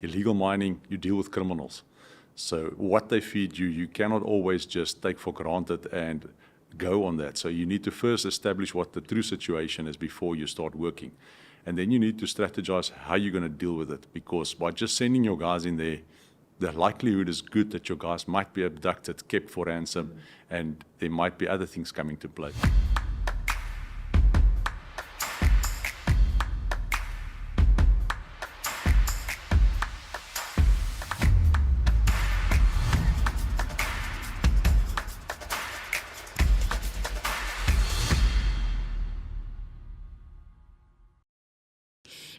illegal mining, you deal with criminals. So what they feed you, you cannot always just take for granted and go on that. So you need to first establish what the true situation is before you start working. And then you need to strategize how you're going to deal with it, because by just sending your guys in there, the likelihood is good that your guys might be abducted, kept for ransom, and there might be other things coming to play.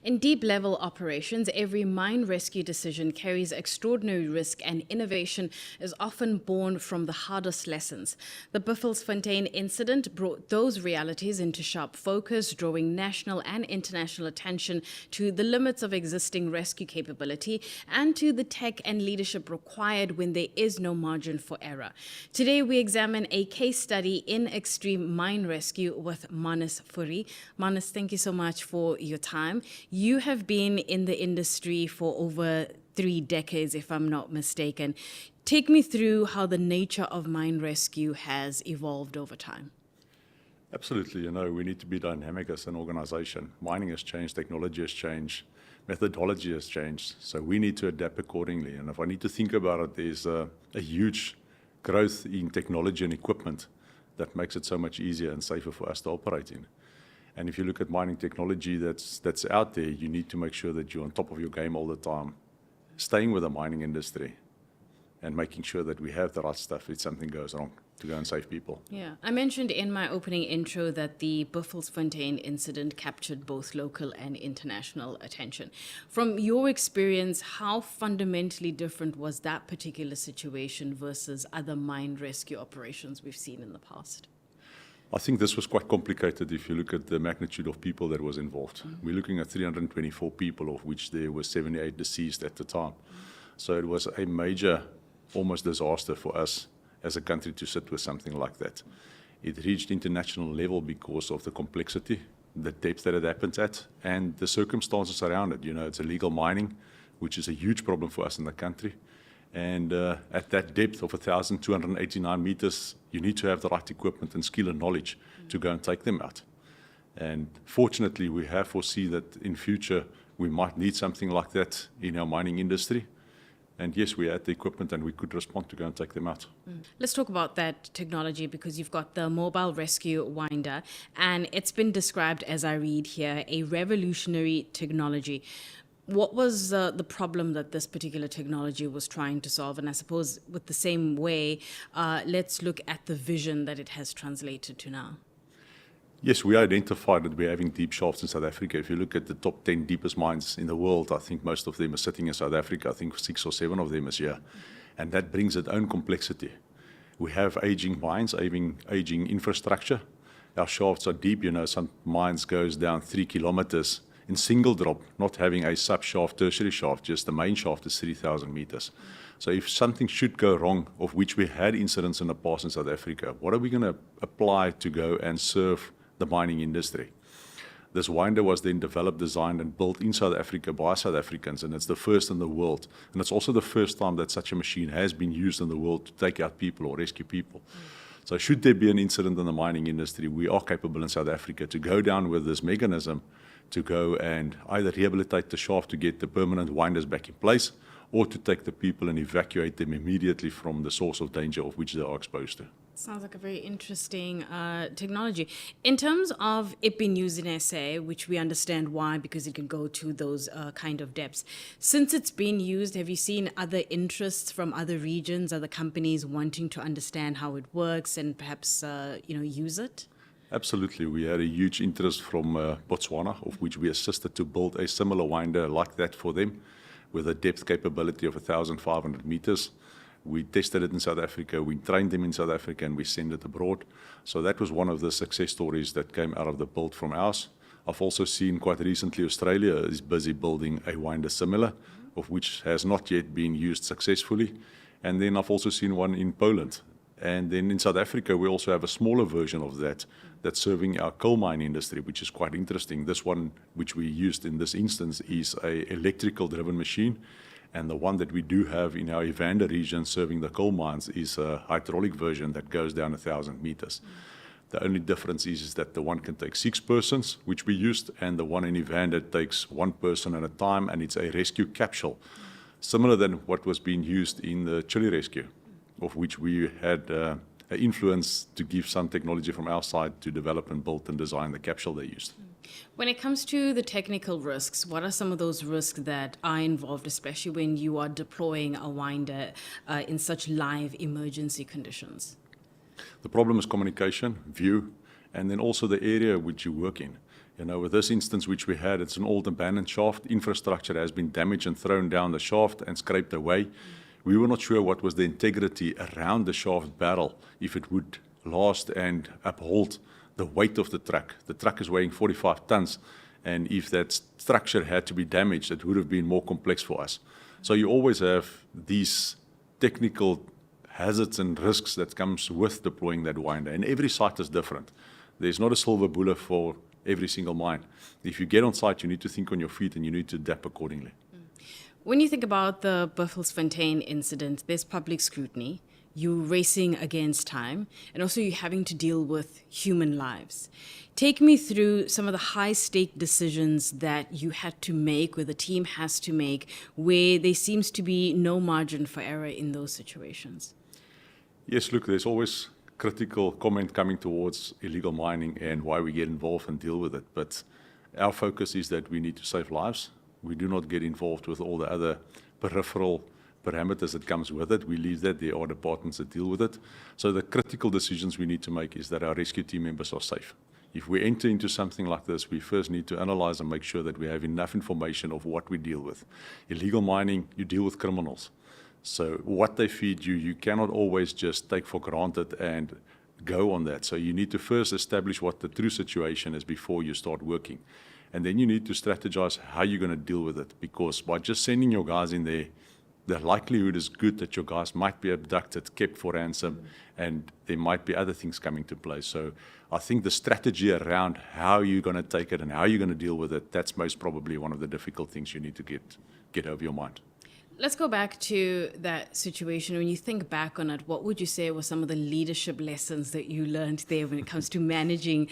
In deep-level operations, every mine rescue decision carries extraordinary risk, and innovation is often born from the hardest lessons. The Buffelsfontein incident brought those realities into sharp focus, drawing national and international attention to the limits of existing rescue capability and to the tech and leadership required when there is no margin for error. Today, we examine a case study in extreme mine rescue with Mannas Fourie. Mannas, thank you so much for your time. You have been in the industry for over 3 decades, if I'm not mistaken. Take me through how the nature of mine rescue has evolved over time. Absolutely. We need to be dynamic as an organization. Mining has changed, technology has changed, methodology has changed. So we need to adapt accordingly. And if I need to think about it, there's a huge growth in technology and equipment that makes it so much easier and safer for us to operate in. And if you look at mining technology that's out there, you need to make sure that you're on top of your game all the time, staying with the mining industry and making sure that we have the right stuff if something goes wrong to go and save people. Yeah, I mentioned in my opening intro that the Buffelsfontein incident captured both local and international attention. From your experience, how fundamentally different was that particular situation versus other mine rescue operations we've seen in the past? I think this was quite complicated if you look at the magnitude of people that was involved. We're looking at 324 people, of which there were 78 deceased at the time. So it was a major, almost disaster for us as a country to sit with something like that. It reached international level because of the complexity, the depth that it happened at, and the circumstances around it. It's illegal mining, which is a huge problem for us in the country. And at that depth of 1,289 meters, you need to have the right equipment and skill and knowledge to go and take them out. And fortunately, we have foreseen that in future, we might need something like that in our mining industry. And yes, we had the equipment and we could respond to go and take them out. Let's talk about that technology, because you've got the mobile rescue winder, and it's been described, as I read here, a revolutionary technology. What was the problem that this particular technology was trying to solve? And I suppose with the same way, let's look at the vision that it has translated to now. Yes, we identified that we're having deep shafts in South Africa. If you look at the top 10 deepest mines in the world, I think most of them are sitting in South Africa. I think 6 or 7 of them is here. And that brings its own complexity. We have aging mines, aging infrastructure. Our shafts are deep. Some mines goes down 3 kilometers in single drop, not having a sub-shaft, tertiary shaft, just the main shaft is 3,000 meters. So if something should go wrong, of which we had incidents in the past in South Africa, what are we going to apply to go and serve the mining industry? This winder was then developed, designed, and built in South Africa by South Africans, and it's the first in the world. And it's also the first time that such a machine has been used in the world to take out people or rescue people. So should there be an incident in the mining industry, we are capable in South Africa to go down with this mechanism to go and either rehabilitate the shaft to get the permanent winders back in place, or to take the people and evacuate them immediately from the source of danger of which they are exposed to. Sounds like a very interesting technology. In terms of it being used in SA, which we understand why, because it can go to those kind of depths. Since it's been used, have you seen other interests from other regions, other companies wanting to understand how it works and perhaps use it? Absolutely. We had a huge interest from Botswana, of which we assisted to build a similar winder like that for them, with a depth capability of 1,500 meters. We tested it in South Africa, we trained them in South Africa, and we sent it abroad. So that was one of the success stories that came out of the build from ours. I've also seen quite recently Australia is busy building a winder similar, of which has not yet been used successfully. And then I've also seen one in Poland. And then in South Africa, we also have a smaller version of that's serving our coal mine industry, which is quite interesting. This one, which we used in this instance, is an electrical driven machine, And the one that we do have in our Evander region serving the coal mines is a hydraulic version that goes down 1,000 meters. The only difference is that the one can take 6 persons, which we used, and the one in Evander takes 1 person at a time, and it's a rescue capsule, similar than what was being used in the Chile rescue, of which we had an influence to give some technology from our side to develop and build and design the capsule they used. When it comes to the technical risks, what are some of those risks that are involved, especially when you are deploying a winder in such live emergency conditions? The problem is communication, view, and then also the area which you work in. With this instance which we had, it's an old abandoned shaft. Infrastructure has been damaged and thrown down the shaft and scraped away. We were not sure what was the integrity around the shaft barrel, if it would last and uphold the weight of the truck. The truck is weighing 45 tons, and if that structure had to be damaged, it would have been more complex for us. So you always have these technical hazards and risks that comes with deploying that winder, and every site is different. There's not a silver bullet for every single mine. If you get on site, you need to think on your feet and you need to adapt accordingly. When you think about the Buffelsfontein incident, there's public scrutiny, you racing against time, and also you having to deal with human lives. Take me through some of the high-stake decisions that you had to make, or the team has to make, where there seems to be no margin for error in those situations. Yes, look, there's always critical comment coming towards illegal mining and why we get involved and deal with it. But our focus is that we need to save lives. We do not get involved with all the other peripheral parameters that comes with it. We leave that. There are departments that deal with it. So the critical decisions we need to make is that our rescue team members are safe. If we enter into something like this, we first need to analyze and make sure that we have enough information of what we deal with. Illegal mining, you deal with criminals. So what they feed you, you cannot always just take for granted and go on that. So you need to first establish what the true situation is before you start working. And then you need to strategize how you're going to deal with it. Because by just sending your guys in there, the likelihood is good that your guys might be abducted, kept for ransom, and there might be other things coming to play. So I think the strategy around how you're going to take it and how you're going to deal with it, that's most probably one of the difficult things you need to get over your mind. Let's go back to that situation. When you think back on it, what would you say were some of the leadership lessons that you learned there when it comes to managing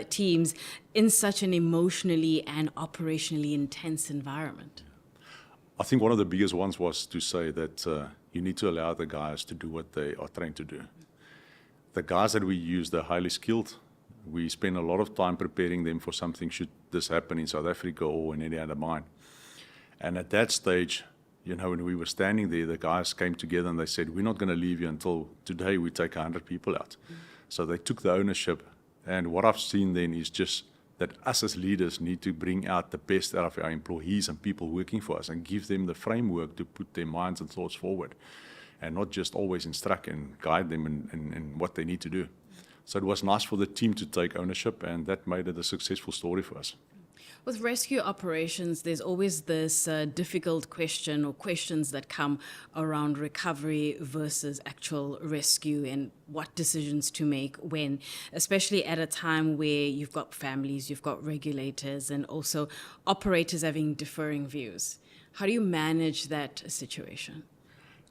teams in such an emotionally and operationally intense environment? I think one of the biggest ones was to say that you need to allow the guys to do what they are trained to do. The guys that we use, they're highly skilled. We spend a lot of time preparing them for something should this happen in South Africa or in any other mine. And at that stage, when we were standing there, the guys came together and they said, we're not going to leave you until today we take 100 people out. So they took the ownership. And what I've seen then is just that us as leaders need to bring out the best out of our employees and people working for us and give them the framework to put their minds and thoughts forward and not just always instruct and guide them in what they need to do. So it was nice for the team to take ownership, and that made it a successful story for us. With rescue operations, there's always this difficult question or questions that come around recovery versus actual rescue and what decisions to make when, especially at a time where you've got families, you've got regulators, and also operators having differing views. How do you manage that situation?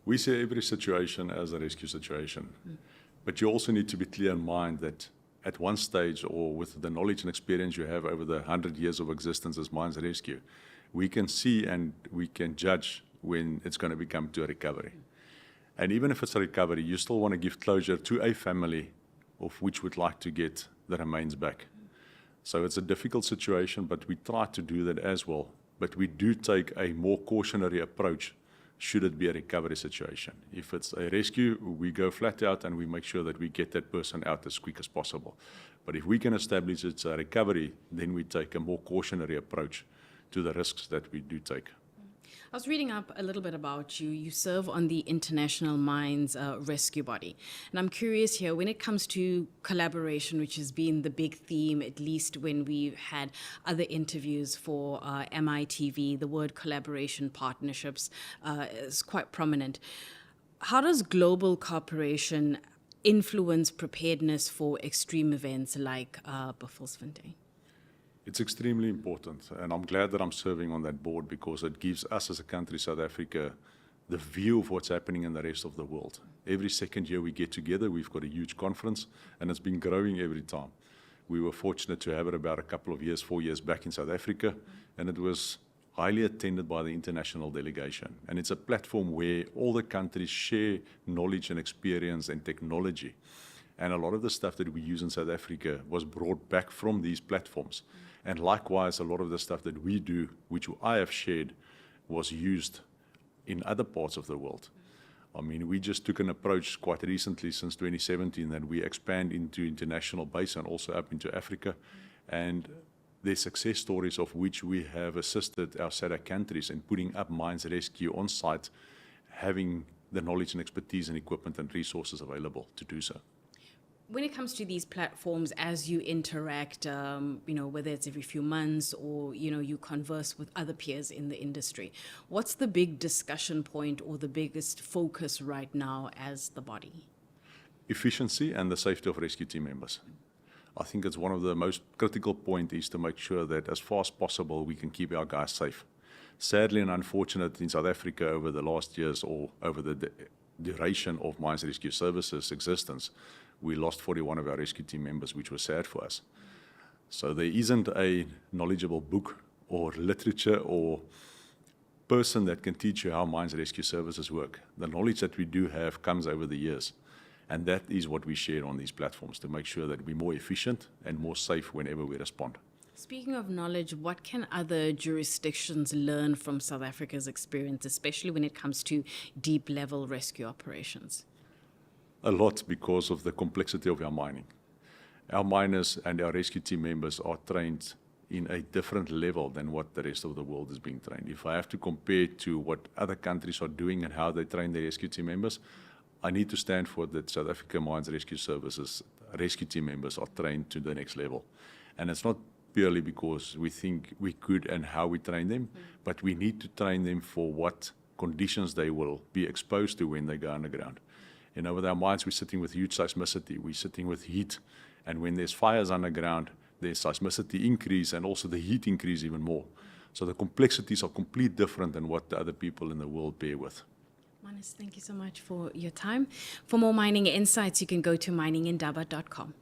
We see every situation as a rescue situation, but you also need to be clear in mind that at one stage, or with the knowledge and experience you have over the 100 years of existence as mines rescue, we can see and we can judge when it's going to become to a recovery. And even if it's a recovery, you still want to give closure to a family of which would like to get the remains back. So it's a difficult situation, but we try to do that as well. But we do take a more cautionary approach should it be a recovery situation. If it's a rescue, we go flat out and we make sure that we get that person out as quick as possible. But if we can establish it's a recovery, then we take a more cautionary approach to the risks that we do take. I was reading up a little bit about you. You serve on the International Mines Rescue Body. And I'm curious here, when it comes to collaboration, which has been the big theme, at least when we've had other interviews for MITV, the word collaboration partnerships is quite prominent. How does global cooperation influence preparedness for extreme events like Buffelsfontein? It's extremely important, and I'm glad that I'm serving on that board because it gives us as a country, South Africa, the view of what's happening in the rest of the world. Every second year we get together, we've got a huge conference, and it's been growing every time. We were fortunate to have it about a couple of years, 4 years back in South Africa, and it was highly attended by the international delegation. And it's a platform where all the countries share knowledge and experience and technology. And a lot of the stuff that we use in South Africa was brought back from these platforms. And likewise, a lot of the stuff that we do, which I have shared, was used in other parts of the world. I mean, we just took an approach quite recently, since 2017, that we expand into international base and also up into Africa. And there's success stories of which we have assisted our SADC countries in putting up mines rescue on site, having the knowledge and expertise and equipment and resources available to do so. When it comes to these platforms, as you interact, whether it's every few months or, you converse with other peers in the industry, what's the big discussion point or the biggest focus right now as the body? Efficiency and the safety of rescue team members. I think it's one of the most critical points is to make sure that as far as possible we can keep our guys safe. Sadly and unfortunately in South Africa over the last years or over the duration of Mines Rescue Services existence, we lost 41 of our rescue team members, which was sad for us. So there isn't a knowledgeable book or literature or person that can teach you how Mines Rescue Services work. The knowledge that we do have comes over the years. And that is what we share on these platforms to make sure that we're more efficient and more safe whenever we respond. Speaking of knowledge, what can other jurisdictions learn from South Africa's experience, especially when it comes to deep-level rescue operations? A lot because of the complexity of our mining. Our miners and our rescue team members are trained in a different level than what the rest of the world is being trained. If I have to compare to what other countries are doing and how they train their rescue team members, I need to stand for that South Africa Mines Rescue Services rescue team members are trained to the next level. And it's not purely because we think we could and how we train them, but we need to train them for what conditions they will be exposed to when they go underground. With our mines, we're sitting with huge seismicity, we're sitting with heat, and when there's fires underground, there's seismicity increase and also the heat increase even more. So the complexities are completely different than what the other people in the world bear with. Mannas, thank you so much for your time. For more mining insights, you can go to miningindaba.com.